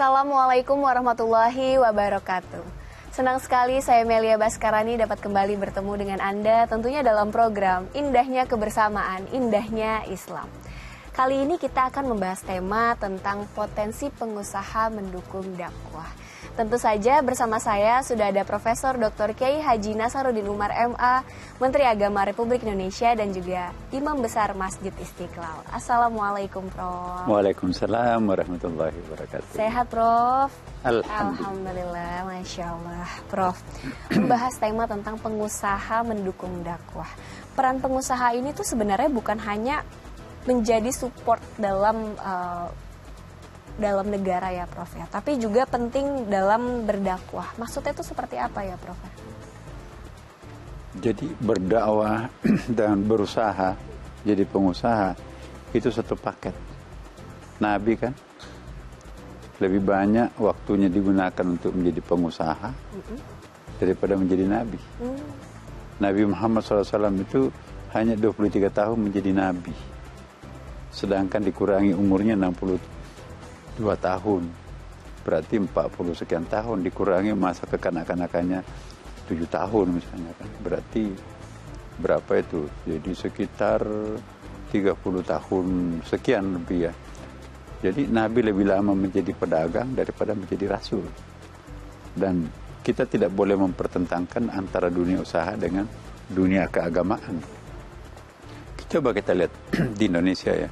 Assalamualaikum warahmatullahi wabarakatuh. Senang sekali saya Melia Baskarani dapat kembali bertemu dengan Anda tentunya dalam program Indahnya Kebersamaan, Indahnya Islam. Kali ini kita akan membahas tema tentang potensi pengusaha mendukung dakwah. Tentu saja bersama saya sudah ada Profesor Dr. Kiai Haji Nasaruddin Umar MA, Menteri Agama Republik Indonesia dan juga Imam Besar Masjid Istiqlal. Assalamualaikum Prof. Waalaikumsalam warahmatullahi wabarakatuh. Sehat Prof? Alhamdulillah. Masya Allah. Prof, membahas tema tentang pengusaha mendukung dakwah. Peran pengusaha ini tuh sebenarnya bukan hanya menjadi support dalam negara ya Prof ya, tapi juga penting dalam berdakwah. Maksudnya itu seperti apa ya Prof? Jadi berdakwah dan berusaha jadi pengusaha itu satu paket. Nabi kan lebih banyak waktunya digunakan untuk menjadi pengusaha daripada menjadi Nabi. Nabi Muhammad SAW itu hanya 23 tahun menjadi Nabi, sedangkan dikurangi umurnya 62 tahun, berarti 40 sekian tahun, dikurangi masa kekanak-kanakannya 7 tahun misalnya kan, berarti berapa itu? Jadi sekitar 30 tahun sekian lebih ya. Jadi Nabi lebih lama menjadi pedagang daripada menjadi rasul. Dan kita tidak boleh mempertentangkan antara dunia usaha dengan dunia keagamaan. Coba kita lihat di Indonesia ya,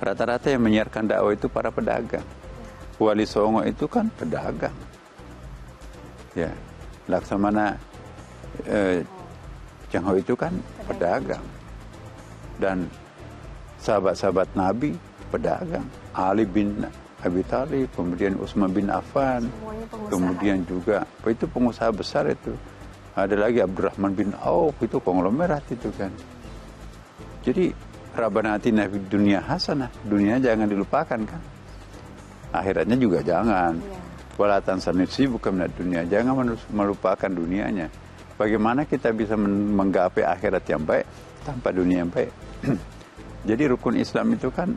rata-rata yang menyiarkan dakwah itu para pedagang. Wali Songo itu kan pedagang. Ya, Laksamana Tionghoa itu kan pedagang. Dan sahabat-sahabat Nabi pedagang. Ali bin Abi Thalib, kemudian Utsman bin Affan, kemudian juga itu pengusaha besar itu. Ada lagi Abdurrahman bin Auf, itu konglomerat itu kan. Jadi Rabbana atina fid dunya hasanah, dunia jangan dilupakan kan. Akhiratnya juga jangan. Wala tansa nasibaka minad dunya, jangan melupakan dunianya. Bagaimana kita bisa menggapai akhirat yang baik tanpa dunia yang baik? Jadi rukun Islam itu kan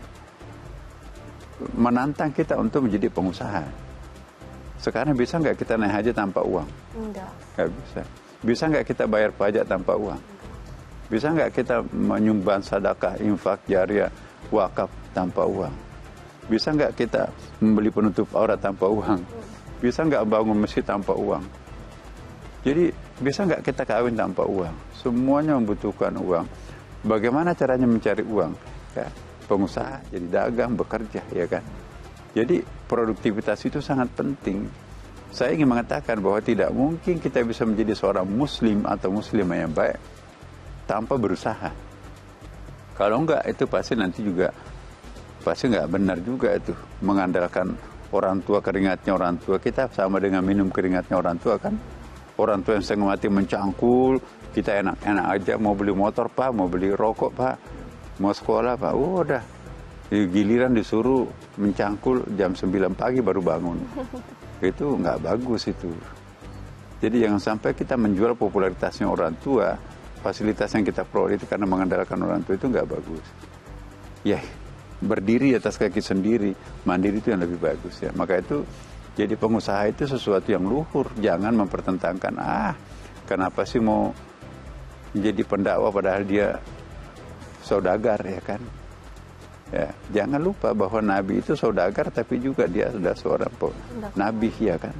menantang kita untuk menjadi pengusaha. Sekarang bisa nggak kita naik haji tanpa uang? Nggak bisa. Bisa nggak kita bayar pajak tanpa uang? Bisa nggak kita menyumbang sedekah, infak, jariah, wakaf tanpa uang? Bisa nggak kita membeli penutup aurat tanpa uang? Bisa nggak bangun masjid tanpa uang? Jadi bisa nggak kita kawin tanpa uang? Semuanya membutuhkan uang. Bagaimana caranya mencari uang? Ya, pengusaha, jadi dagang, bekerja, ya kan? Jadi produktivitas itu sangat penting. Saya ingin mengatakan bahwa tidak mungkin kita bisa menjadi seorang muslim atau muslimah yang baik tanpa berusaha. Kalau enggak, itu pasti nanti juga pasti nggak benar juga itu. Mengandalkan orang tua, keringatnya orang tua, kita sama dengan minum keringatnya orang tua kan. Orang tua yang setengah mati mencangkul, kita enak-enak aja, mau beli motor Pak, mau beli rokok Pak, mau sekolah Pak, udah. Giliran disuruh mencangkul jam 9 pagi baru bangun. Itu nggak bagus itu. Jadi jangan sampai kita menjual popularitasnya orang tua, fasilitas yang kita peroleh itu karena mengandalkan orang tua, itu nggak bagus. Ya, berdiri atas kaki sendiri, mandiri itu yang lebih bagus ya. Maka itu jadi pengusaha itu sesuatu yang luhur, jangan mempertentangkan kenapa sih mau menjadi pendakwah padahal dia saudagar ya kan. Ya, jangan lupa bahwa Nabi itu saudagar tapi juga dia sudah seorang nabi ya kan.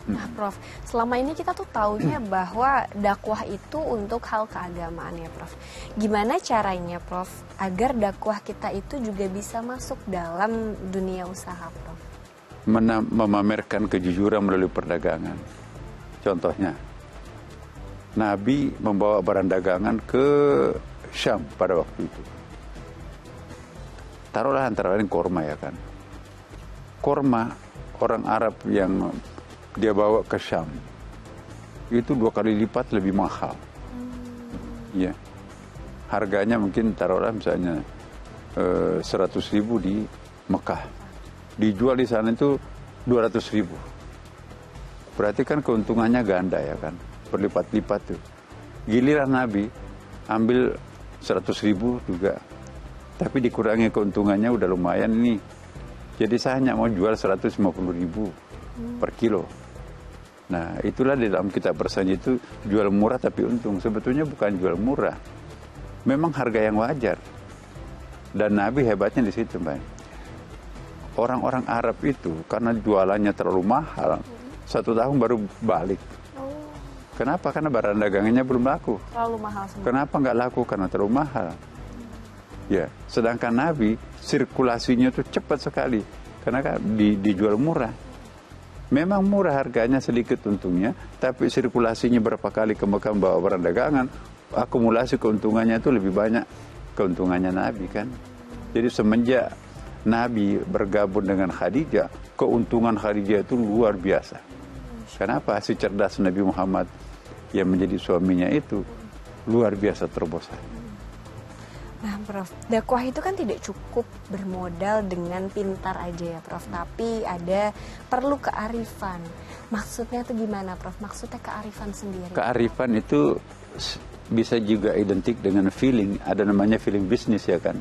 Nah Prof, selama ini kita tuh taunya bahwa dakwah itu untuk hal keagamaan ya Prof. Gimana caranya Prof agar dakwah kita itu juga bisa masuk dalam dunia usaha Prof? Memamerkan kejujuran melalui perdagangan. Contohnya, Nabi membawa barang dagangan ke Syam pada waktu itu. Taruhlah antara lain korma ya kan. Korma orang Arab yang dia bawa ke Syam itu 2 kali lipat lebih mahal. Ya. Harganya mungkin taruhlah misalnya 100.000 di Mekah. Dijual di sana itu 200.000. Berarti kan keuntungannya ganda ya kan, berlipat-lipat tuh. Giliran Nabi ambil 100.000 juga, tapi dikurangi keuntungannya udah lumayan nih. Jadi saya hanya mau jual 150.000 per kilo. Nah, itulah di dalam kitab bersanji itu jual murah tapi untung. Sebetulnya bukan jual murah. Memang harga yang wajar. Dan Nabi hebatnya di situ, Mbak. Orang-orang Arab itu karena jualannya terlalu mahal, 1 tahun baru balik. Kenapa? Karena barang dagangannya belum laku. Terlalu mahal semua. Kenapa nggak laku? Karena terlalu mahal. Ya, sedangkan Nabi sirkulasinya itu cepat sekali karena kan dijual murah. Memang murah harganya, sedikit untungnya, tapi sirkulasinya berapa kali ke Mekah bawa barang dagangan, akumulasi keuntungannya itu lebih banyak keuntungannya Nabi kan. Jadi semenjak Nabi bergabung dengan Khadijah, keuntungan Khadijah itu luar biasa. Kenapa? Si cerdas Nabi Muhammad yang menjadi suaminya itu luar biasa terobosan. Nah, Prof, dakwah itu kan tidak cukup bermodal dengan pintar aja ya, Prof. Tapi perlu kearifan. Maksudnya itu gimana, Prof? Maksudnya kearifan sendiri. Kearifan itu bisa juga identik dengan feeling. Ada namanya feeling bisnis ya kan.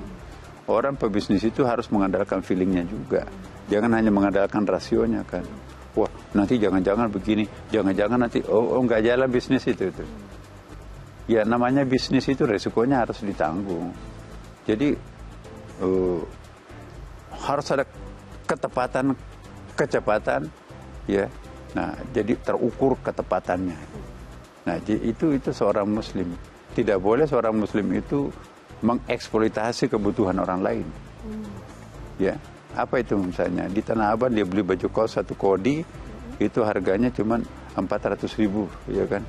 Orang pebisnis itu harus mengandalkan feelingnya juga. Jangan hanya mengandalkan rasionya kan. Wah, nanti jangan-jangan begini, jangan-jangan nanti nggak jalan bisnis itu. Ya namanya bisnis itu resikonya harus ditanggung. Jadi harus ada ketepatan, kecepatan, ya. Nah, jadi terukur ketepatannya. Nah, itu seorang Muslim. Tidak boleh seorang Muslim itu mengeksploitasi kebutuhan orang lain. Ya. Apa itu misalnya di Tanah Abang dia beli baju kaos 1 kodi itu harganya cuma 400.000 ya kan,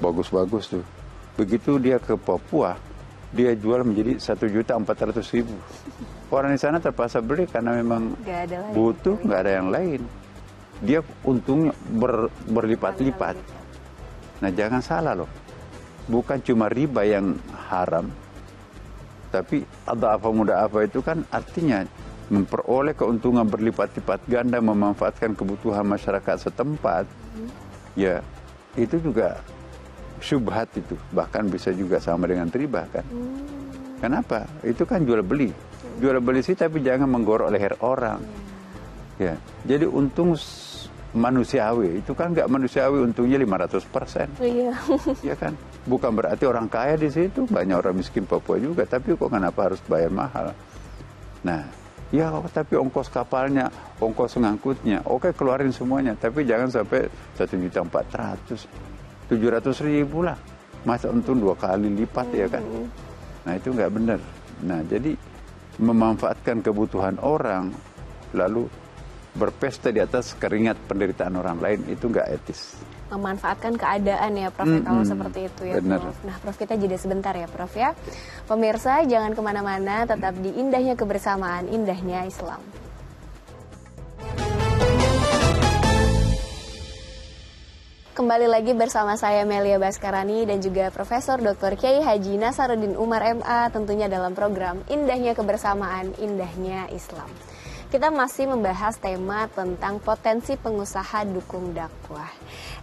bagus-bagus tuh. Begitu dia ke Papua dia jual menjadi 1.400.000. Orang di sana terpaksa beli karena memang butuh, nggak ada yang lain. Dia untungnya berlipat-lipat. Nah jangan salah loh, bukan cuma riba yang haram, tapi adha'afa mudha'afa itu kan artinya memperoleh keuntungan berlipat-lipat ganda, memanfaatkan kebutuhan masyarakat setempat. Ya, itu juga syubhat itu. Bahkan bisa juga sama dengan riba kan. Kenapa? Itu kan jual beli. Jual beli sih tapi jangan menggorok leher orang. Ya, jadi untung manusiawi. Itu kan nggak manusiawi, untungnya 500%. Iya. Ya kan? Bukan berarti orang kaya di situ, banyak orang miskin Papua juga, tapi kok kenapa harus bayar mahal? Nah, ya, tapi ongkos kapalnya, ongkos ngangkutnya, oke keluarin semuanya, tapi jangan sampai 1.400.000, 700.000 lah, masa untung 2 kali lipat ya kan? Nah itu nggak benar. Nah jadi memanfaatkan kebutuhan orang, lalu berpesta di atas keringat penderitaan orang lain itu nggak etis. Memanfaatkan keadaan ya Prof, kalau seperti itu ya bener. Prof. Nah Prof, kita jeda sebentar ya Prof ya. Pemirsa jangan kemana-mana, tetap di indahnya kebersamaan, indahnya Islam. Kembali lagi bersama saya Melia Baskarani dan juga Profesor Dr. Kiai Haji Nasaruddin Umar MA, tentunya dalam program Indahnya Kebersamaan, Indahnya Islam. Kita masih membahas tema tentang potensi pengusaha dukung dakwah.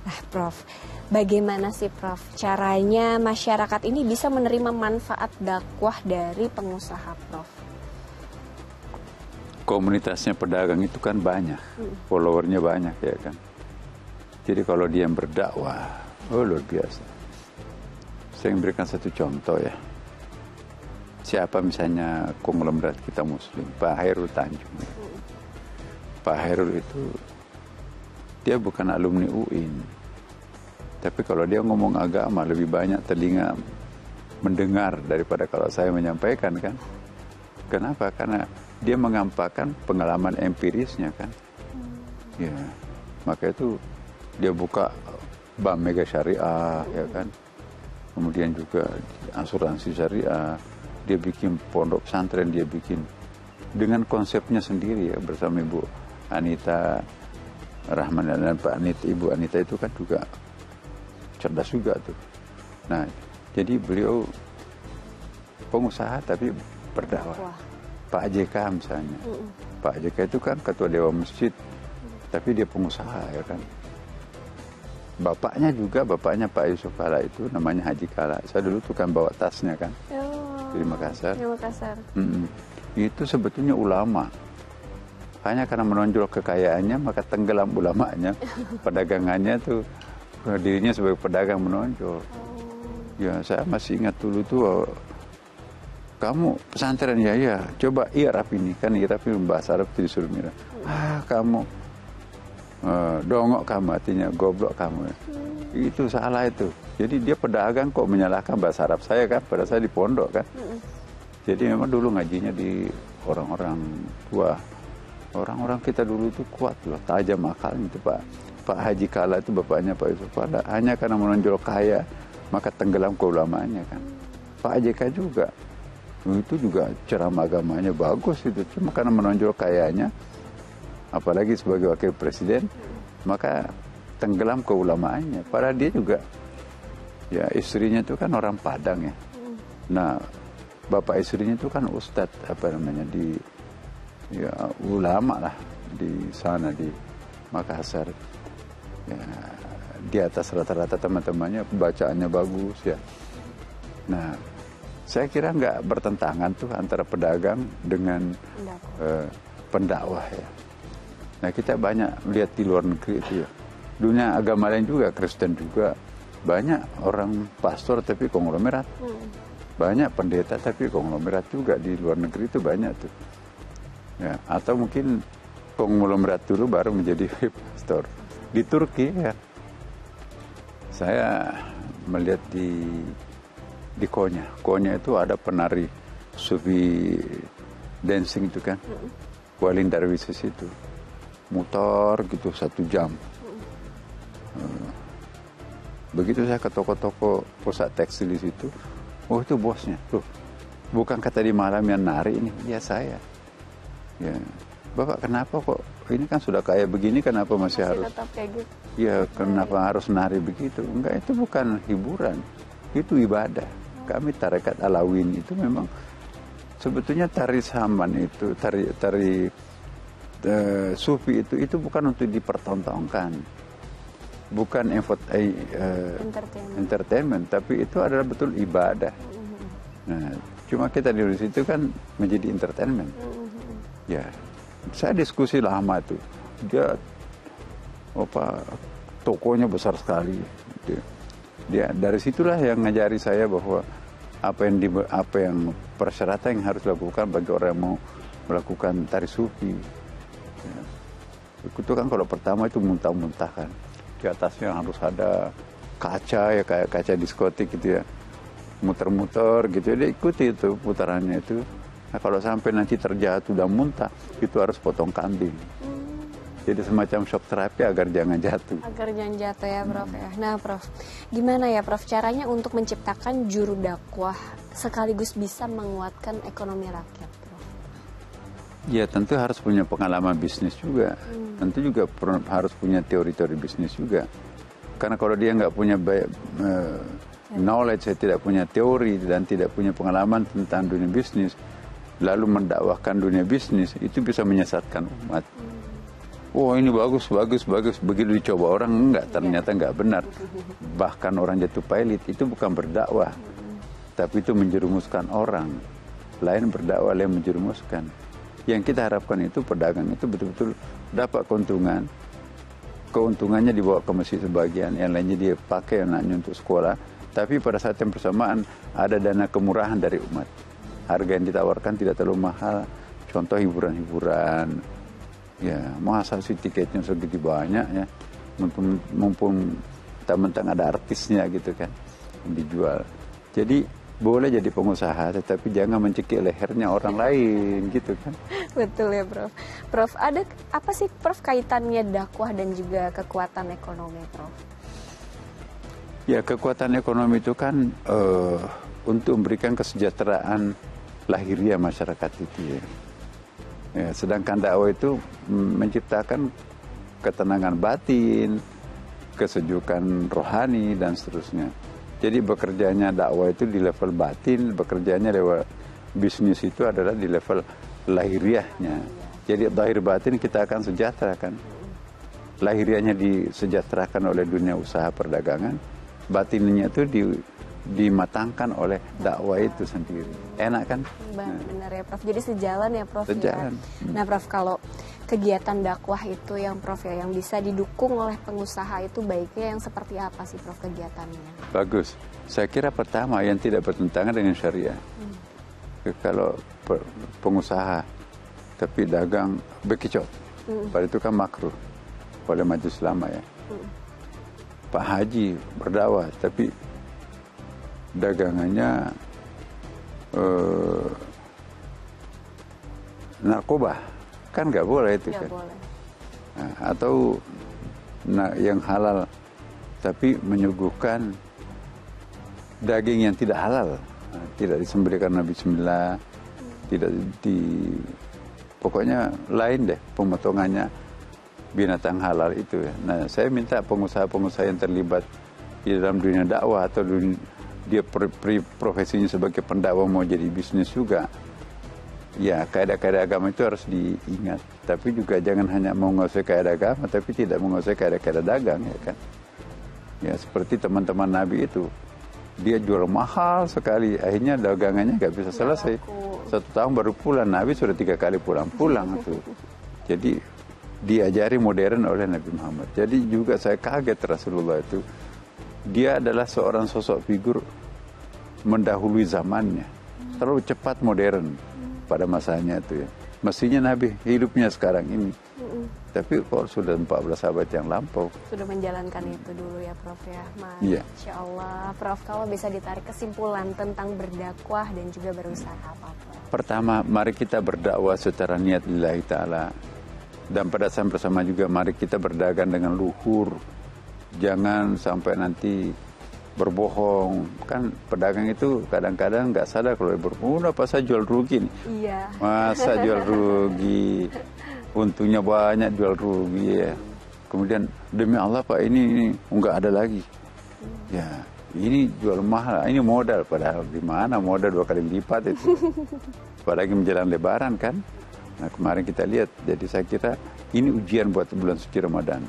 Nah, Prof, bagaimana sih Prof caranya masyarakat ini bisa menerima manfaat dakwah dari pengusaha, Prof? Komunitasnya pedagang itu kan banyak, followernya banyak ya kan. Jadi kalau dia yang berdakwah, luar biasa. Saya memberikan satu contoh ya. Siapa misalnya konglomerat kita Muslim, Pak Hairul Tanjung. Pak Hairul itu dia bukan alumni UIN, tapi kalau dia ngomong agama lebih banyak telinga mendengar daripada kalau saya menyampaikan kan. Kenapa? Karena dia mengampakkan pengalaman empirisnya kan. Ya, maka itu dia buka bank mega syariah ya kan. Kemudian juga asuransi syariah. Dia bikin pondok pesantren, dia bikin dengan konsepnya sendiri ya, bersama Ibu Anita Rahman dan Pak Anita. Ibu Anita itu kan juga cerdas juga tuh. Nah, jadi beliau pengusaha tapi berdakwah. Pak JK misalnya. Pak JK itu kan ketua Dewan Masjid, tapi dia pengusaha ya kan. Bapaknya Pak Yusuf Kala itu namanya Haji Kala. Saya dulu tuh kan bawa tasnya kan. Di Makassar. Di Makassar. Itu sebetulnya ulama. hanya karena menonjol kekayaannya maka tenggelam ulamanya, perdagangannya tuh dirinya sebagai pedagang menonjol. Ya saya masih ingat dulu tuh, kamu pesantren ya, coba i'rab ini, kan i'rab ini bahasa Arab itu disuruh mirip. Kamu dongok kamu, artinya goblok kamu. Itu salah itu. Jadi dia pedagang kok menyalahkan bahasa Arab saya kan, pada saya di pondok kan. Jadi memang dulu ngajinya di orang-orang tua. Orang-orang kita dulu itu kuat loh, tajam akalnya itu Pak. Pak Haji Kala itu bapaknya Pak Yusuf Kala, hanya karena menonjol kaya maka tenggelam keulamaannya kan. Pak JK juga, itu juga ceramah agamanya bagus itu, cuma karena menonjol kayanya, apalagi sebagai wakil presiden, maka tenggelam keulamaannya. Padahal dia juga, ya istrinya itu kan orang Padang ya. Nah, bapak istrinya itu kan ustadz ya ulama lah di sana di Makassar. Ya, di atas rata-rata teman-temannya bacaannya bagus ya. Nah, saya kira nggak bertentangan tuh antara pedagang dengan pendakwah ya. Nah, kita banyak lihat di luar negeri itu ya. Dunia agama lain juga, Kristen juga, banyak orang pastor tapi konglomerat. Banyak pendeta tapi konglomerat juga di luar negeri itu banyak tuh. Ya, atau mungkin konglomerat dulu baru menjadi pastor. Di Turki ya, saya melihat di Konya. Konya itu ada penari Sufi dancing itu kan, Walin Darwises itu, mutar gitu 1 jam. Begitu saya ke toko-toko pusat tekstil di situ, oh itu bosnya, tuh, bukan kata di malam yang nari ini, ya saya. Ya, Bapak kenapa kok ini kan sudah kayak begini, kenapa masih harus tetap kayak gitu? Ya kenapa harus nari begitu? Enggak, itu bukan hiburan, itu ibadah. Kami tarekat Alawin itu memang sebetulnya tari saman itu, tari sufi itu bukan untuk dipertontonkan, bukan entertainment, tapi itu adalah betul ibadah. Nah, cuma kita di situ kan menjadi entertainment. Ya, saya diskusi lama tuh, dia tokonya besar sekali. Dia dari situlah yang ngajari saya bahwa apa yang persyaratan yang harus dilakukan bagi orang yang mau melakukan tari sufi. Ya. Itu kan kalau pertama itu muntah-muntah kan, di atasnya harus ada kaca ya, kayak kaca diskotik gitu ya, muter-muter gitu. Dia ikuti itu putarannya itu. Nah, kalau sampai nanti terjatuh dan muntah, itu harus potong kambing. Jadi semacam shock terapi agar jangan jatuh. Agar jangan jatuh ya, Prof. Ya. Nah, Prof, gimana ya, Prof, caranya untuk menciptakan juru dakwah sekaligus bisa menguatkan ekonomi rakyat, Prof? Ya, tentu harus punya pengalaman bisnis juga. Tentu juga harus punya teori-teori bisnis juga. Karena kalau dia nggak punya knowledge, tidak punya teori dan tidak punya pengalaman tentang dunia bisnis, lalu mendakwahkan dunia bisnis, itu bisa menyesatkan umat. Oh ini bagus. Begitu dicoba orang, ternyata enggak benar. Bahkan orang jatuh pailit, itu bukan berdakwah, tapi itu menjerumuskan orang. Lain berdakwah, lain menjerumuskan. Yang kita harapkan itu pedagang itu betul-betul dapat keuntungan. Keuntungannya dibawa ke masjid sebagian, yang lainnya dia pakai anaknya untuk sekolah. Tapi pada saat yang bersamaan ada dana kemurahan dari umat. Harga yang ditawarkan tidak terlalu mahal. Contoh hiburan-hiburan. Ya, masa sih tiketnya segitu banyak ya. Mumpung mentang-mentang ada artisnya gitu kan, dijual. Jadi boleh jadi pengusaha, tetapi jangan mencekik lehernya orang lain gitu kan. Betul ya, Prof. Prof, ada apa sih, Prof, kaitannya dakwah dan juga kekuatan ekonomi, Prof? Ya, kekuatan ekonomi itu kan untuk memberikan kesejahteraan lahiriah masyarakat itu ya. Ya, sedangkan dakwah itu menciptakan ketenangan batin, kesejukan rohani dan seterusnya. Jadi bekerjanya dakwah itu di level batin, bekerjanya lewat bisnis itu adalah di level lahiriahnya. Jadi lahir batin kita akan sejahtera kan. Lahiriahnya disejahterakan oleh dunia usaha perdagangan, batinnya itu dimatangkan oleh dakwah itu sendiri. Enak kan? Benar ya, Prof. Jadi sejalan ya, Prof. Sejalan. Ya. Nah, Prof, kalau kegiatan dakwah itu yang Prof ya, yang bisa didukung oleh pengusaha itu baiknya yang seperti apa sih Prof kegiatannya? Bagus. Saya kira pertama yang tidak bertentangan dengan syariah. Kalau pengusaha tapi dagang bekicot, pada itu kan makruh oleh majelis ulama ya. Pak Haji berdakwah tapi dagangannya narkoba, kan nggak boleh itu kan. Boleh. Nah, atau yang halal tapi menyuguhkan daging yang tidak halal, tidak disembelih karena bismillah, tidak pokoknya lain deh pemotongannya binatang halal itu ya. Nah, saya minta pengusaha-pengusaha yang terlibat di dalam dunia dakwah atau dia profesinya sebagai pendakwa mau jadi bisnis juga, ya kaidah-kaidah agama itu harus diingat. Tapi juga jangan hanya menguasai kaidah agama tapi tidak menguasai kaidah-kaidah dagang ya kan. Ya seperti teman-teman Nabi itu, dia jual mahal sekali, akhirnya dagangannya nggak bisa selesai. 1 tahun baru pulang, Nabi sudah 3 kali pulang itu. Jadi diajari modern oleh Nabi Muhammad. Jadi juga saya kaget Rasulullah itu, dia adalah seorang sosok figur mendahului zamannya, terlalu cepat modern pada masanya itu ya. Mestinya Nabi hidupnya sekarang ini, tapi kok sudah 14 abad yang lampau. Sudah menjalankan itu dulu ya Prof ya. Iya. Masya Allah. Prof, kalau bisa ditarik kesimpulan tentang berdakwah dan juga berusaha apa? Pertama, mari kita berdakwah secara niat lillahi ta'ala. Dan pada saat bersama juga mari kita berdagang dengan luhur. Jangan sampai nanti berbohong. Kan pedagang itu kadang-kadang nggak sadar kalau berbohong, apa saya jual rugi nih. Iya. Masa jual rugi, untungnya banyak jual rugi ya. Kemudian demi Allah Pak ini nggak ada lagi. Ya ini jual mahal, ini modal, padahal di mana modal 2 kali lipat itu. Apalagi menjelang Lebaran kan. Nah kemarin kita lihat, jadi saya kira ini ujian buat bulan suci Ramadan.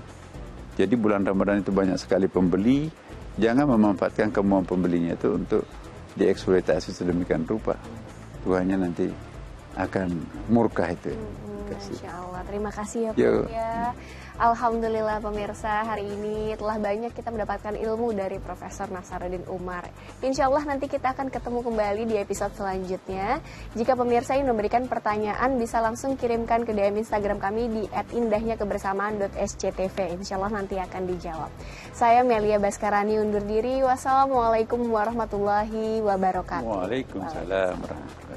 Jadi bulan Ramadan itu banyak sekali pembeli, jangan memanfaatkan kemauan pembelinya itu untuk dieksploitasi sedemikian rupa. Tuhannya nanti akan murka itu. Masya Allah, terima kasih ya Prof ya. Alhamdulillah pemirsa, hari ini telah banyak kita mendapatkan ilmu dari Profesor Nasaruddin Umar. Insya Allah nanti kita akan ketemu kembali di episode selanjutnya. Jika pemirsa ingin memberikan pertanyaan, bisa langsung kirimkan ke DM Instagram kami di @indahnya-kebersamaan.sctv. Insya Allah nanti akan dijawab. Saya Melia Baskarani undur diri. Wassalamualaikum warahmatullahi wabarakatuh. Waalaikumsalam warahmatullahi wabarakatuh.